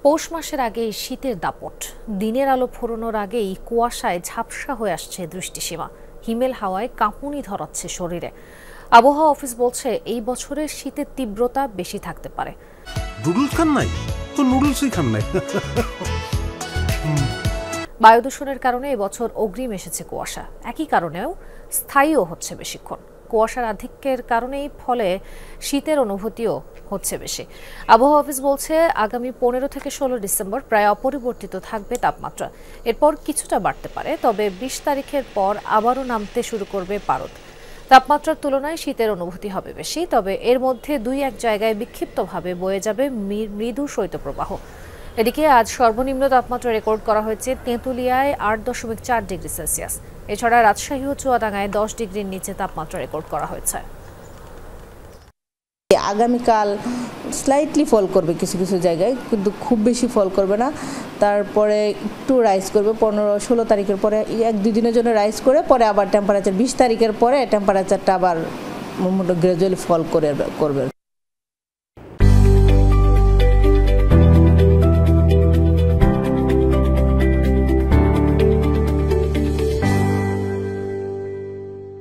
পৌষ মাসের আগেই শীতের দাপট, দিনের আলো ফুরোনোর আগেই কুয়াশায় ঝাপসা হয়ে আসছে দৃষ্টিসীমা, হিমেল হাওয়ায় কাঁপুনি ধরাচ্ছে শরীরে। আবহাওয়া অফিস বলছে এই বছরের শীতের তীব্রতা বেশি থাকতে পারে। নুডলস খান নাই তো নুডলসই খান নাই। বায়ু দূষণের কারণে এবছর অগ্রিম এসেছে কুয়াশা, একই কারণেও স্থায়ীও হচ্ছে বেশিক্ষণ। কুয়াশার আধিক্যের কারণেই ফলে শীতের অনুভূতিও হচ্ছে বেশি। আবহাওয়া অফিস বলছে আগামী 15 থেকে 16 ডিসেম্বর প্রায় অপরিবর্তিত থাকবে তাপমাত্রা। এরপর কিছুটা বাড়তে পারে, তবে 20 তারিখের পর আবারও নামতে শুরু করবে পারদ। তাপমাত্রার তুলনায় শীতের অনুভূতি হবে বেশি, তবে এর মধ্যে 2-1 জায়গায় বিক্ষিপ্তভাবে বয়ে যাবে মৃদু শৈত্যপ্রবাহ। এদিকে আজ সর্বনিম্ন তাপমাত্রা রেকর্ড করা হয়েছে তেঁতুলিয়ায় 8.4 ডিগ্রি সেলসিয়াস। এছাড়া রাজশাহী ও চুয়াডাঙ্গায় 10 ডিগ্রির নিচে তাপমাত্রা রেকর্ড করা হয়েছে। আগামীকাল স্লাইটলি ফল করবে কিছু কিছু জায়গায়, কিন্তু খুব বেশি ফল করবে না। তারপরে একটু রাইজ করবে 15-16 তারিখের পরে, 1-2 দিনের জন্য রাইজ করে পরে আবার টেম্পারেচার 20 তারিখের পরে টেম্পারেচারটা আবার গ্রাজুয়ালি ফল করবে।